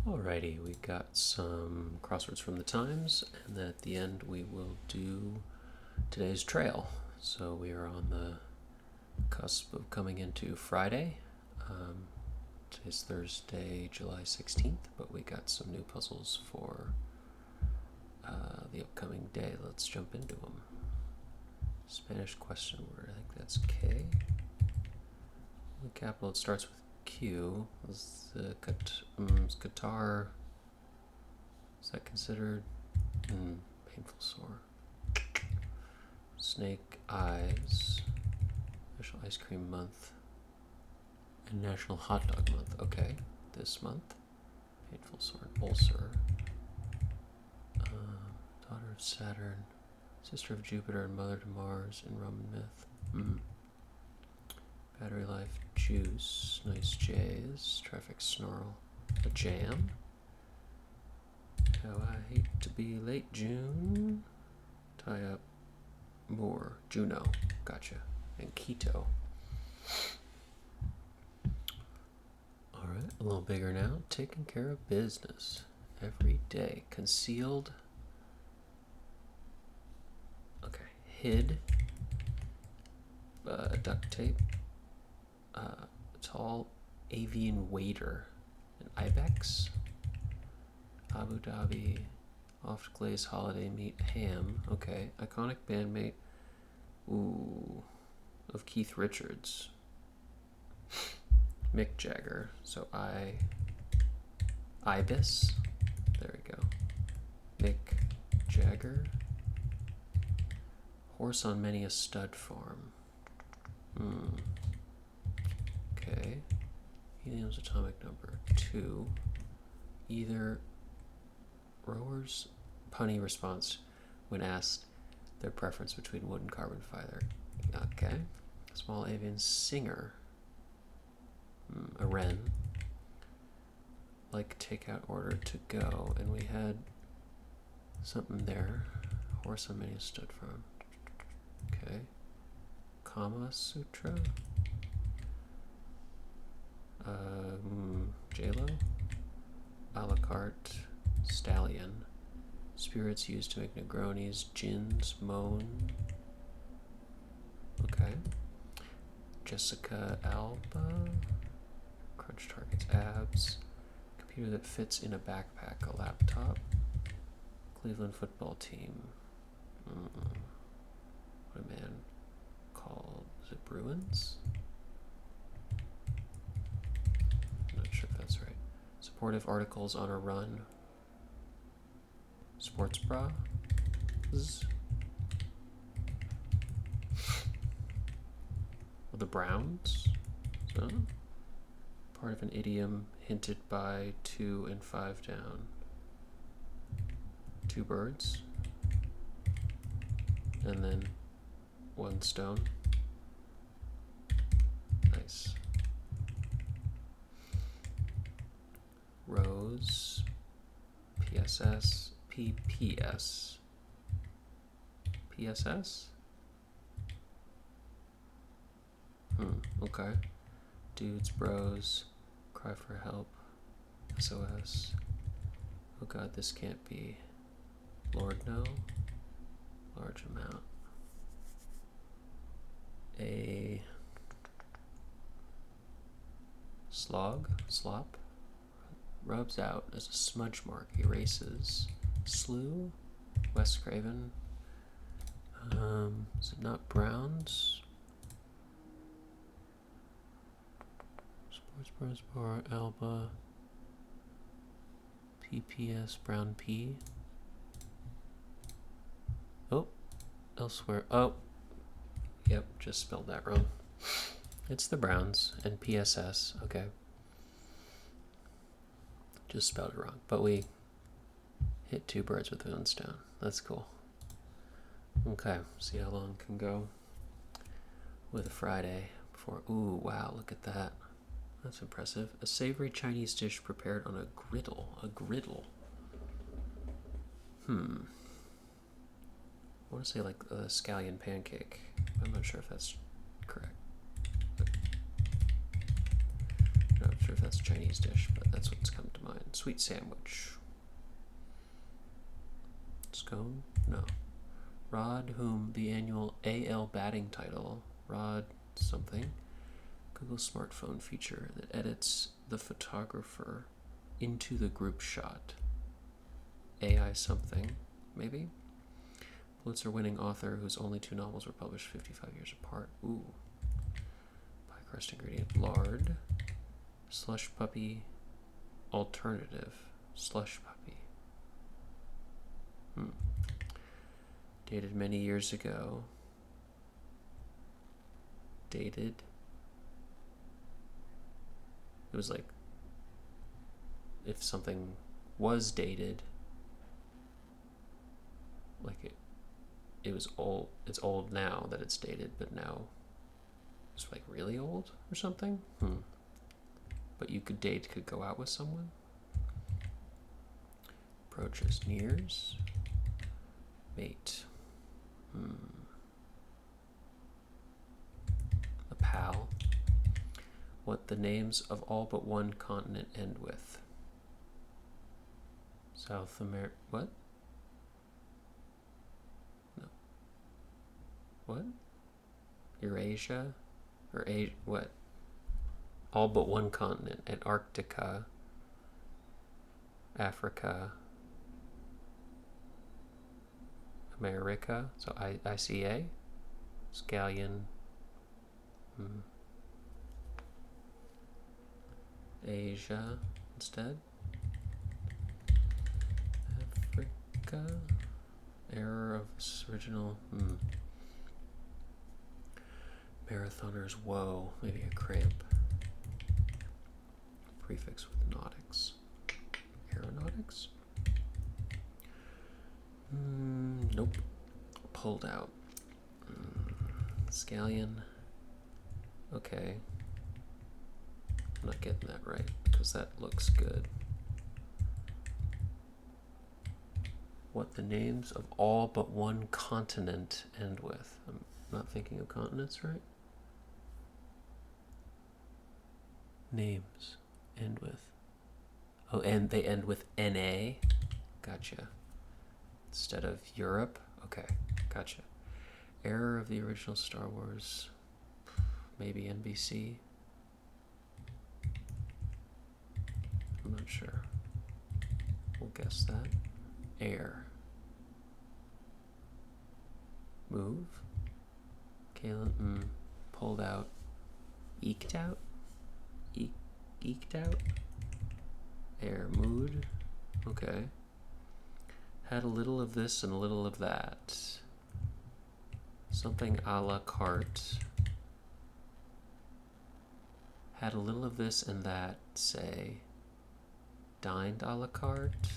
Alrighty, we got some crosswords from the Times, and then at the end we will do today's trail. So we are on the cusp of coming into Friday. Today's Thursday, July 16th, but we got some new puzzles for the upcoming day. Let's jump into them. Spanish question word, I think that's K. The capital, it starts with Q. Is the Qatar, is that considered painful sore? Snake eyes. National Ice Cream Month. And National Hot Dog Month. Okay, this month. Painful sore. Ulcer. Daughter of Saturn. Sister of Jupiter and mother to Mars in Roman myth. Battery life. Juice. Nice J's. Traffic snarl. A jam. How I hate to be late, June. Tie up. More. Juno. Gotcha. And keto. Alright, a little bigger now. Taking care of business every day. Concealed. Okay. Hid. Duct tape. Tall avian waiter. An ibex. Abu Dhabi. Oft glazed holiday meat. Ham. Okay. Iconic bandmate. Ooh. Of Keith Richards. Mick Jagger. So Ibis. There we go. Mick Jagger. Horse on many a stud farm. Okay. Helium's atomic number 2. Either rowers punny response when asked their preference between wood and carbon fiber. Okay. Small avian singer. A wren. Like takeout order to go. And we had something there. Horse on many a stud farm. Okay. Kama Sutra. J-Lo. A la carte. Stallion. Spirits used to make Negronis. Gins. Moan. Okay. Jessica Alba. Crunch targets abs. Computer that fits in a backpack. A laptop. Cleveland football team. What a man called. Is it Bruins? I'm not sure if that's right. Supportive articles on a run. Sports bra. The Browns. So, part of an idiom hinted by 2 and 5 down. 2 birds. And then 1 stone. Nice. Rose. PSS. PPS. PSS? Okay. Dudes, bros, cry for help, SOS. Oh god, this can't be. Lord, no. Large amount. A slop, rubs out as a smudge mark, erases. Slew, Wes Craven. Is it not Browns? Sports Bros Bar, Alba, PPS, Brown P. Oh, elsewhere. Oh, yep, just spelled that wrong. It's the Browns and PSS. Okay, just spelled it wrong. But we hit 2 birds with 1 stone. That's cool. Okay, see how long can go with a Friday before. Ooh, wow, look at that. That's impressive. A savory Chinese dish prepared on a griddle. A griddle. I want to say like a scallion pancake. I'm not sure if that's correct. Not sure if that's that's a Chinese dish, but that's what's come to mind. Sweet sandwich. Scone? No. Rod, whom the annual AL batting title, Rod something, Google smartphone feature that edits the photographer into the group shot. AI something, maybe? Pulitzer-winning author whose only 2 novels were published 55 years apart. Ooh. Pie crust ingredient. Lard. Slush puppy alternative. Slush puppy. Dated many years ago. Dated. It was like if something was dated, like it was old. It's old now that it's dated, but now it's like really old or something. But you could go out with someone. Approaches, nears, mate. A pal. What the names of all but one continent end with. South America. What? No. What? Eurasia? Or Asia? What? All but one continent. Antarctica. Africa. America. So ICA. Scallion. Asia instead. Africa. Error of original. Marathoners. Woe. Maybe a cramp. Prefix with nautics. Aeronautics? Nope. Pulled out. Scallion. Okay. I'm not getting that right because that looks good. What the names of all but one continent end with. I'm not thinking of continents, right? Names end with. Oh, and they end with NA? Gotcha. Instead of Europe? Okay, gotcha. Error of the original Star Wars. Maybe NBC. I'm not sure. We'll guess that. Air. Move. Kayla, pulled out. Eked out? Eked out? Air. Mood. Okay. Had a little of this and a little of that. Something a la carte. Had a little of this and that, say. Dined a la carte.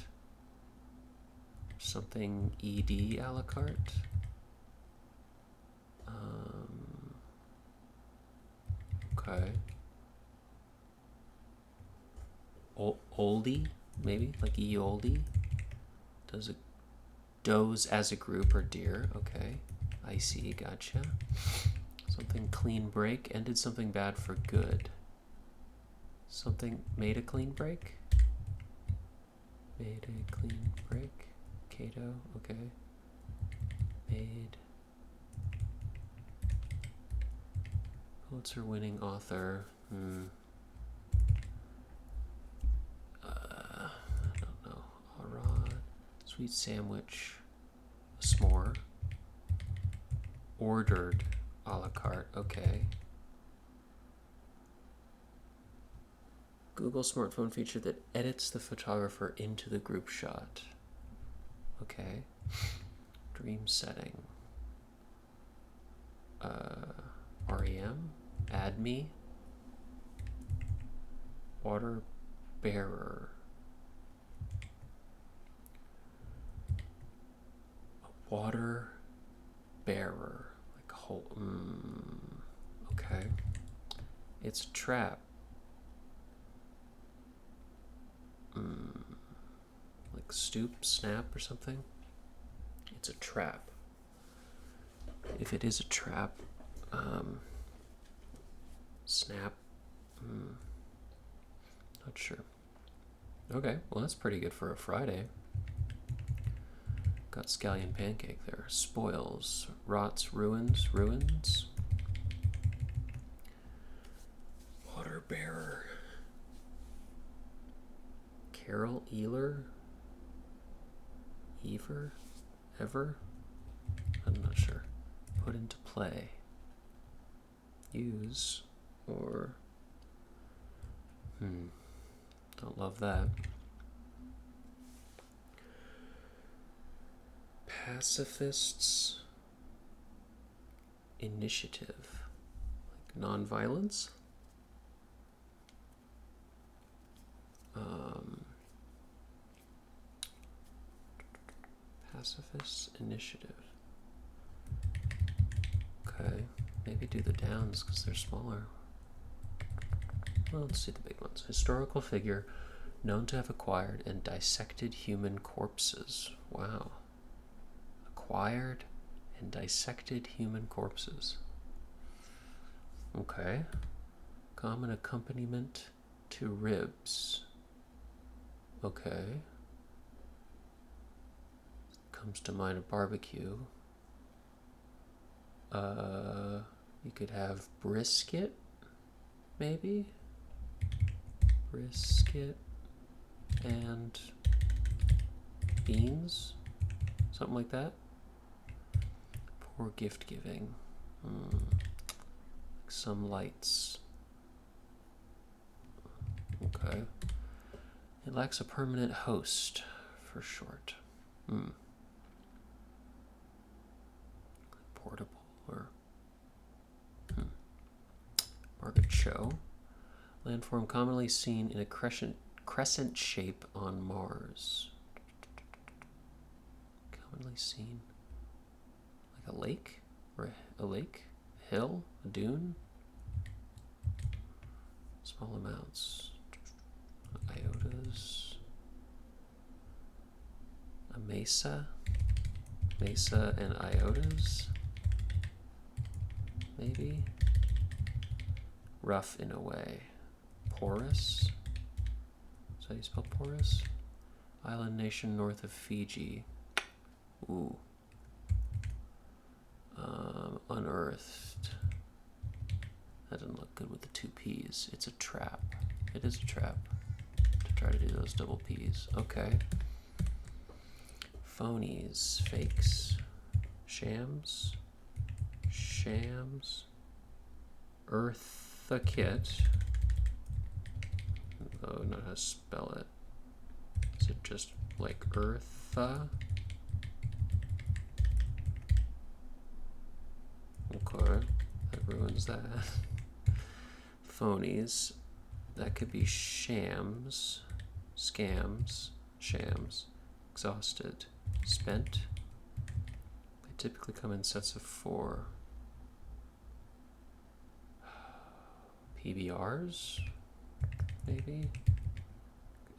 Something ED a la carte. Okay. Oldie, maybe? Like oldie? Does it doze as a group or deer? Okay. I see, gotcha. Something clean break. Ended something bad for good. Something made a clean break? Made a clean break. Cato, okay. Made. Pulitzer-winning author. I don't know. Arad. Sweet sandwich. A s'more. Ordered a la carte. Okay. Google smartphone feature that edits the photographer into the group shot. Okay. Dream setting. REM. Add me. Water bearer. A water bearer. Like a whole. Okay. It's a trap. Like stoop, snap, or something. It's a trap. If it is a trap, snap. Not sure. Okay, well that's pretty good for a Friday. Got scallion pancake there. Spoils, rots, ruins, ruins. Water bearer. Carol Ealer. Ever? I'm not sure. Put into play. Use or don't love that. Pacifists initiative. Like non-violence. Pacifists initiative. Okay, maybe do the downs because they're smaller. Well, let's see the big ones. Historical figure known to have acquired and dissected human corpses. Wow. Acquired and dissected human corpses. Okay. Common accompaniment to ribs. Okay. Comes to mind a barbecue. You could have brisket, maybe? Brisket and beans, something like that. Poor gift giving. Like some lights. Okay. It lacks a permanent host, for short. Portable or Margaret Cho. Landform commonly seen in a crescent shape on Mars. Commonly seen like a lake or a lake, a hill, a dune. Small amounts. Iotas. A mesa. Mesa and iotas. Maybe. Rough in a way. Porous. Is that how you spell porous? Island nation north of Fiji. Ooh. Unearthed. That didn't look good with the two P's. It's a trap. It is a trap to try to do those double P's. Okay. Phonies. Fakes. Shams. Eartha kit. Oh, not how to spell it. Is it just like Eartha? Okay, that ruins that. Phonies. That could be shams, scams, shams, exhausted, spent. They typically come in sets of 4. PBRs, maybe?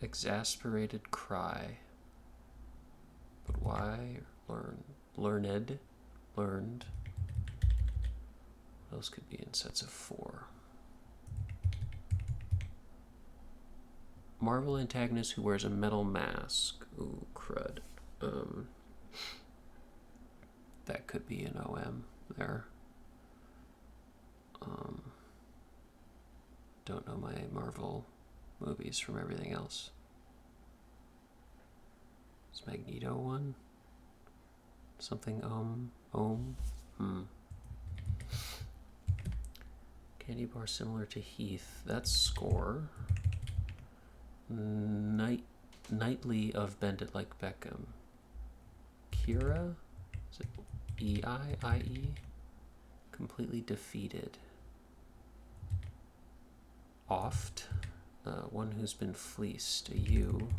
Exasperated cry. But why? Learned. What else could be in sets of 4? Marvel antagonist who wears a metal mask. Ooh, crud. That could be an OM there. Don't know my Marvel movies from everything else. Is Magneto one? Something Candy bar similar to Heath. That's Score. Nightly of Bend It Like Beckham. Kira? Is it E-I-I-E? Completely defeated. Oft. One who's been fleeced. A U.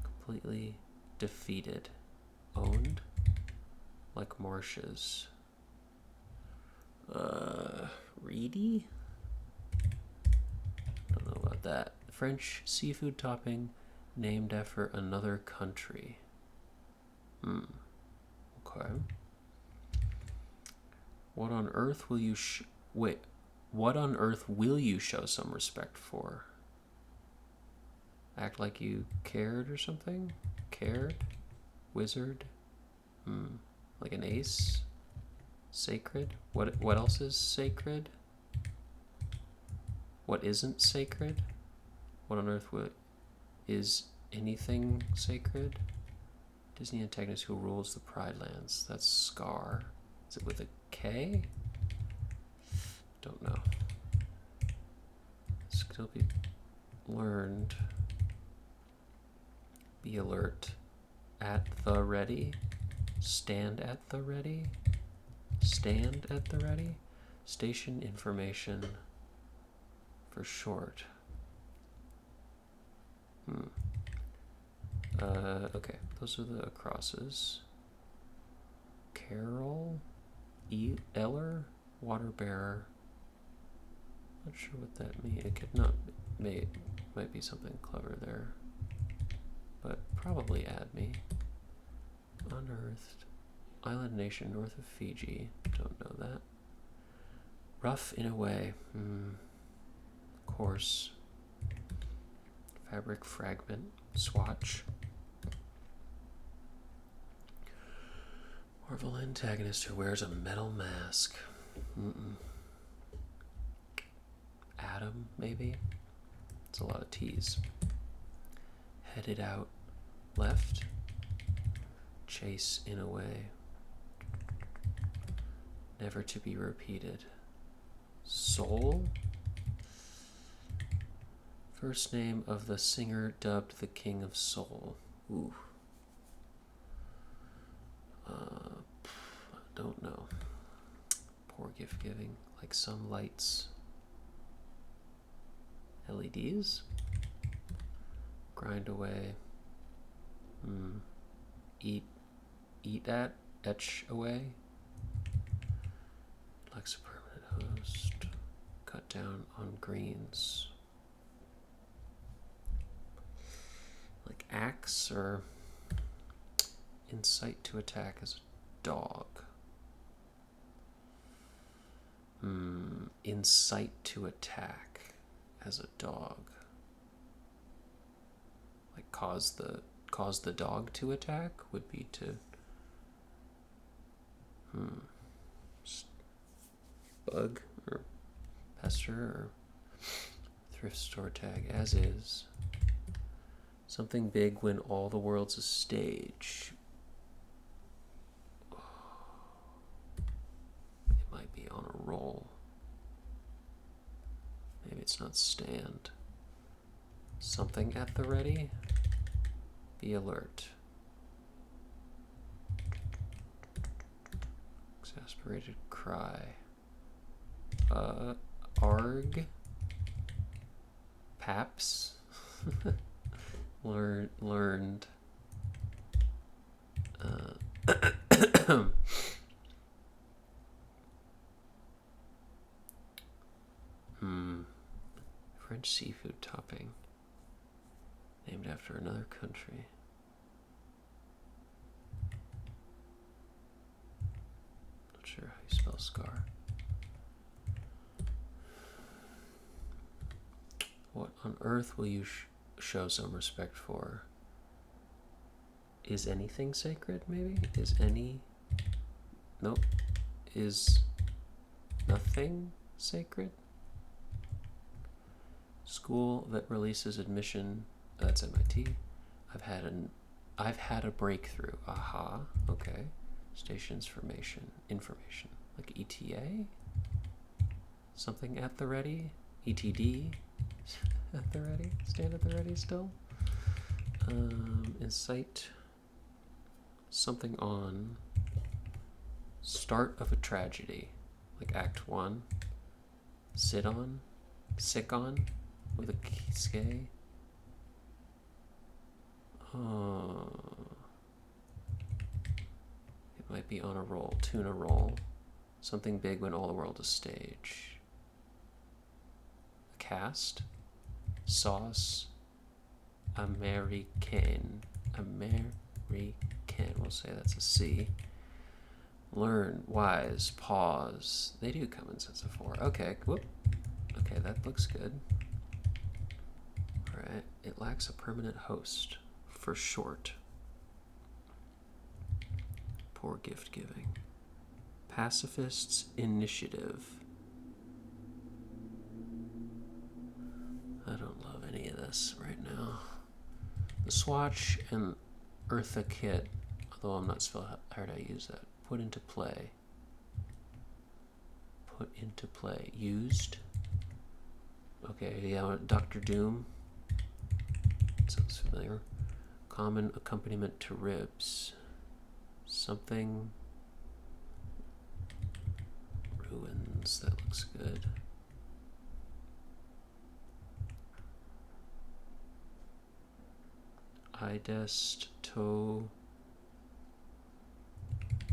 Completely defeated. Owned. Like Marsha's. Reedy? Don't know about that. French seafood topping named after another country. Okay. What on earth will you what on earth will you show some respect for? Act like you cared or something? Cared? Wizard? Like an ace? Sacred? What else is sacred? What isn't sacred? What on earth is anything sacred? Disney antagonist who rules the Pride Lands. That's Scar. Is it with a K? Don't know. Still be learned. Be alert. At the ready. Stand at the ready. Stand at the ready. Station information for short. Okay, those are the crosses. Carol, Eller, water bearer. Not sure what that means. It could not. Might be something clever there, but probably add me. Unearthed, island nation north of Fiji. Don't know that. Rough in a way. Coarse. Fabric fragment. Swatch. Marvel antagonist who wears a metal mask. Adam, maybe? It's a lot of T's. Headed out left. Chase in a way. Never to be repeated. Soul? First name of the singer dubbed the King of Soul. Ooh. Don't know. Poor gift giving. Like some lights. LEDs? Grind away. Eat at? Etch away? Likes a permanent host. Cut down on greens. Like axe or incite to attack as a dog. Incite to attack as a dog. Like cause the dog to attack would be to bug or pester or thrift store tag as is. Something big when all the world's a stage. It might be on a roll. Maybe it's not stand. Something at the ready. Be alert. Exasperated cry. Arg. Paps. Learned. French seafood topping. Named after another country. Not sure how you spell scar. What on earth will you show some respect for? Is anything sacred, maybe? Is any... Nope. Is nothing sacred? School that releases admission... That's MIT. I've had a breakthrough. Aha. Okay. Stations information. Like ETA? Something at the ready? ETD? At the ready? Stand at the ready still? Incite. Something on. Start of a tragedy. Like Act 1. Sit on. Sick on. With a K. It might be on a roll. Tuna roll. Something big when all the world is stage. A cast. Sauce. American. We'll say that's a C. Learn. Wise. Pause. They do come in sets of 4. Okay. Whoop. Okay, that looks good. Alright. It lacks a permanent host. For short. Poor gift giving. Pacifist's Initiative. I don't love any of this right now. The Swatch and Eartha Kit, although I'm not sure how to use that. Put into play. Put into play. Used. Okay, yeah, Dr. Doom. Sounds familiar. Common accompaniment to ribs. Something. Ruins. That looks good. Idest, toe.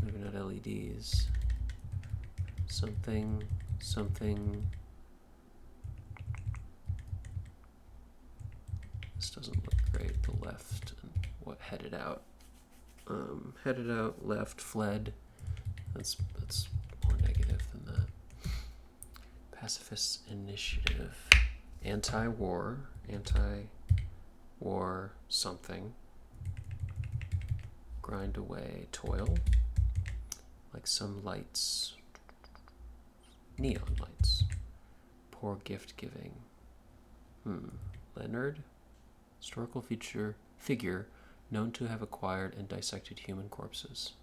Maybe not LEDs. Something. This doesn't look great. The left. What headed out? Headed out, left, fled. That's more negative than that. Pacifist Initiative. Anti-war something. Grind away, toil. Like some lights. Neon lights. Poor gift giving. Leonard. Historical figure known to have acquired and dissected human corpses.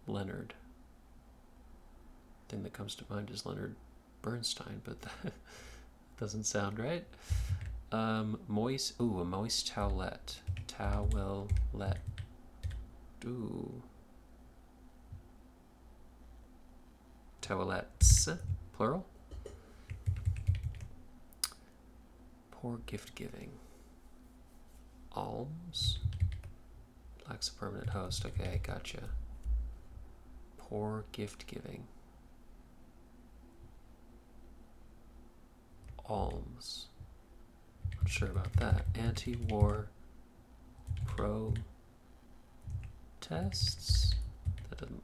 Leonard. Thing that comes to mind is Leonard Bernstein, but that doesn't sound right. Moist. Ooh, a moist towelette. Towelette. Ooh. Towelettes, plural. Poor gift giving. Alms. Lacks a permanent host. Okay, gotcha. Poor gift giving. Alms. Not sure about that. Anti-war protests. That doesn't.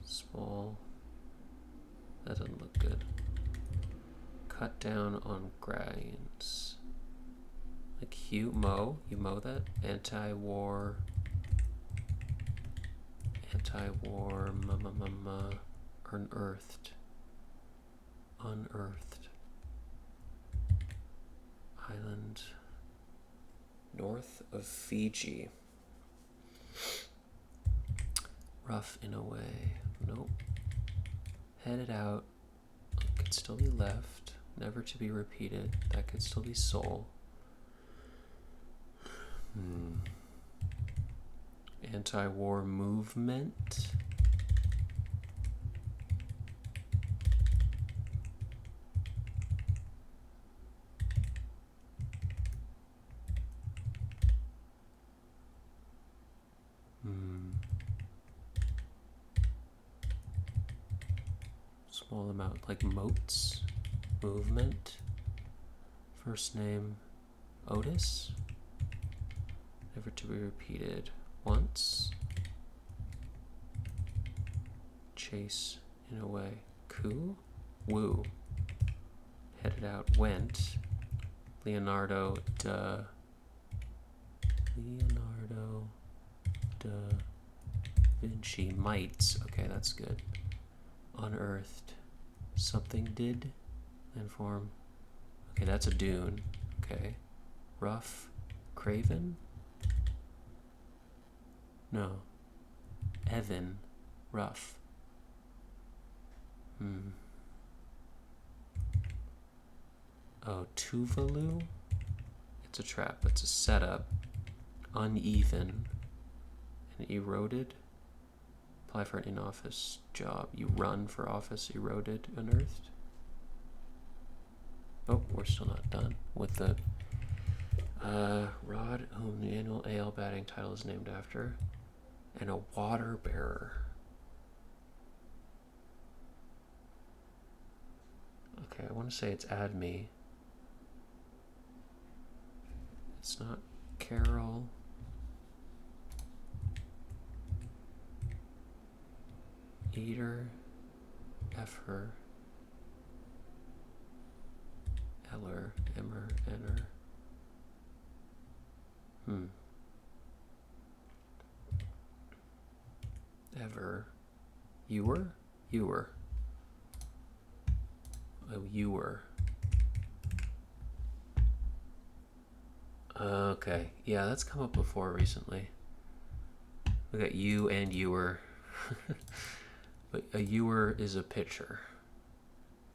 Small. That doesn't look good. Cut down on grinds. Like you mow that? Anti-war, unearthed. Island north of Fiji. Rough in a way. Nope. Headed out. Could still be left. Never to be repeated. That could still be soul. Anti-war movement. Small amount, like moats. Movement. First name Otis. Never to be repeated. Once. Chase in a way. Coup. Woo. Headed out. Went. Leonardo da Vinci. Mites. Okay, that's good. Unearthed. Something did. Inform. Okay, that's a dune. Okay. Rough. Craven? No. Evan. Rough. Oh, Tuvalu? It's a trap. It's a setup. Uneven. And eroded. Apply for an in-office job. You run for office. Eroded. Unearthed. Oh, we're still not done with the Rod, whom the annual AL batting title is named after, and a water bearer. Okay, I want to say it's Adme. It's not Carol. Eater. F her. Eller, Emmer, Enner. Ever. Ewer? Ewer. Oh, Ewer. Okay. Yeah, that's come up before recently. We got you and Ewer. But a ewer is a pitcher.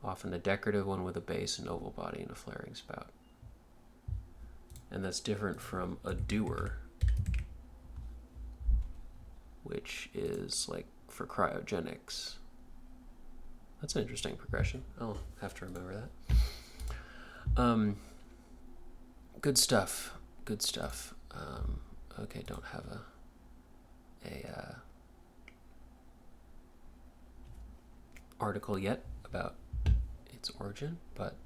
Often a decorative one with a base, an oval body, and a flaring spout. And that's different from a doer, which is like for cryogenics. That's an interesting progression. I'll have to remember that. Good stuff. Good stuff. Okay, don't have a article yet about its origin, but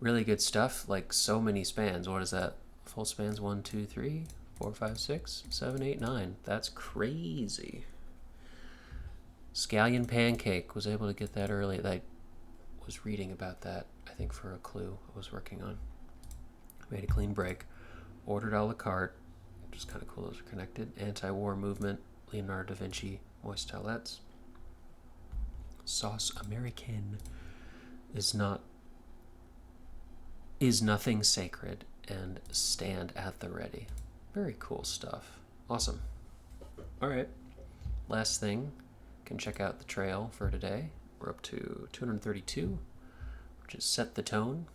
really good stuff. Like so many spans. What is that? Full spans 1, 2, 3, 4, 5, 6, 7, 8, 9. That's crazy. Scallion Pancake was able to get that early. I was reading about that, I think, for a clue I was working on. Made a clean break. Ordered a la carte, which is kind of cool. Those are connected. Anti-war movement. Leonardo da Vinci. Moist towelettes. Sauce Americaine is nothing sacred, and stand at the ready. Very cool stuff. Awesome. All right. Last thing, you can check out the trail for today. We're up to 232, which is Set the Tone.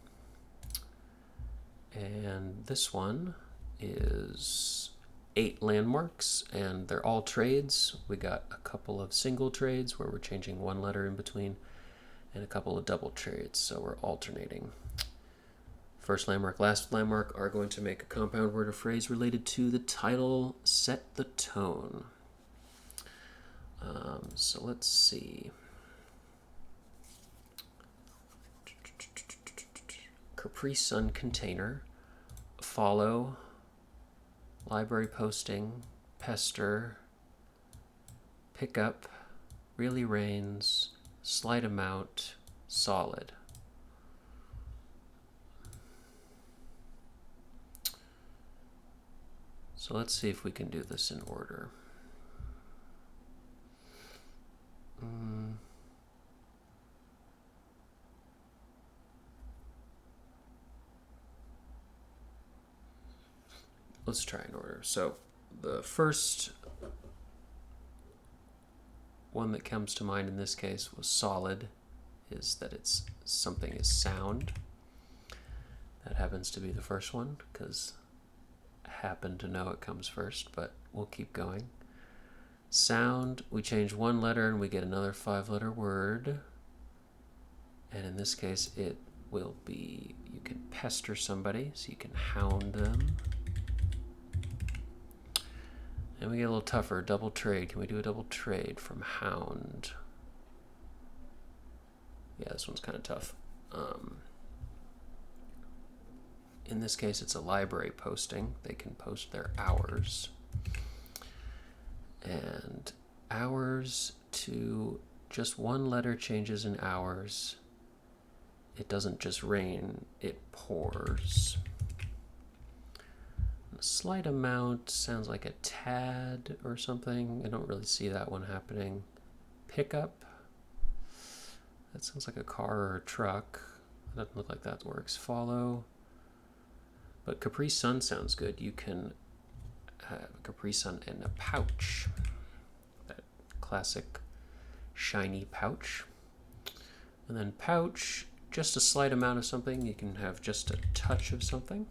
And this one is 8 landmarks, and they're all trades. We got a couple of single trades where we're changing one letter in between, and a couple of double trades, so we're alternating. First landmark, last landmark are going to make a compound word or phrase related to the title, Set the Tone. So let's see. Capri Sun container, follow, library posting, pester, pickup, really rains, slight amount, solid. So let's see if we can do this in order. Let's try in order. So the first one that comes to mind in this case was solid, is that it's something is sound. That happens to be the first one because I happen to know it comes first, but we'll keep going. Sound, we change one letter and we get another 5-letter word. And in this case, it will be, you can pester somebody, so you can hound them. And we get a little tougher, double trade. Can we do a double trade from hound? Yeah, this one's kind of tough. In this case, it's a library posting. They can post their hours. And hours to just one letter changes in hours. It doesn't just rain, it pours. A slight amount sounds like a tad or something. I don't really see that one happening. Pickup. That sounds like a car or a truck. That doesn't look like that works. Follow. But Capri Sun sounds good. You can have a Capri Sun in a pouch. That classic shiny pouch. And then pouch, just a slight amount of something. You can have just a touch of something.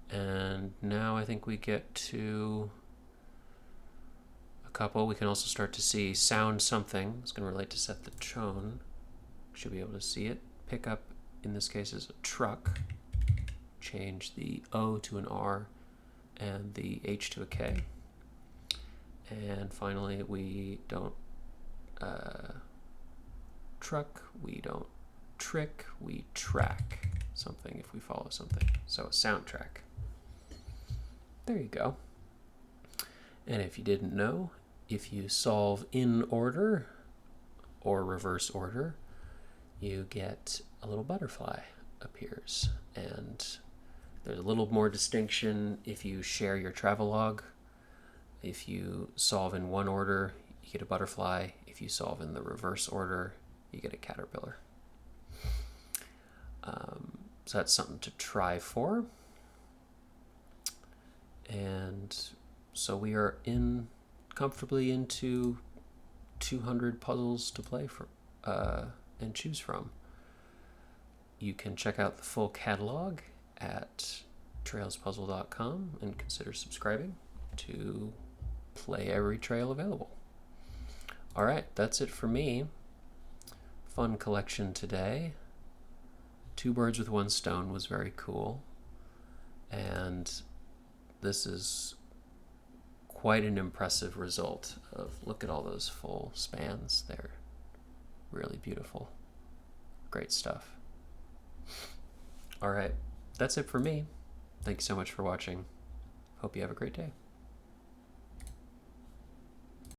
And now I think we get to a couple. We can also start to see sound something. It's going to relate to set the tone. Should be able to see it. Pick up, in this case, is a truck. Change the O to an R and the H to a K. And finally, we don't truck, we don't trick, we track something if we follow something. So a soundtrack. There you go. And if you didn't know, if you solve in order or reverse order, you get a little butterfly appears. And there's a little more distinction if you share your travelogue. If you solve in one order, you get a butterfly. If you solve in the reverse order, you get a caterpillar. So that's something to try for. And so we are comfortably into 200 puzzles to play for and choose from. You can check out the full catalog at trailspuzzle.com and consider subscribing to play every trail available. All right, that's it for me. Fun collection today. 2 birds with 1 stone was very cool. And this is quite an impressive result look at all those full spans. They're really beautiful. Great stuff. All right, that's it for me. Thank you so much for watching. Hope you have a great day.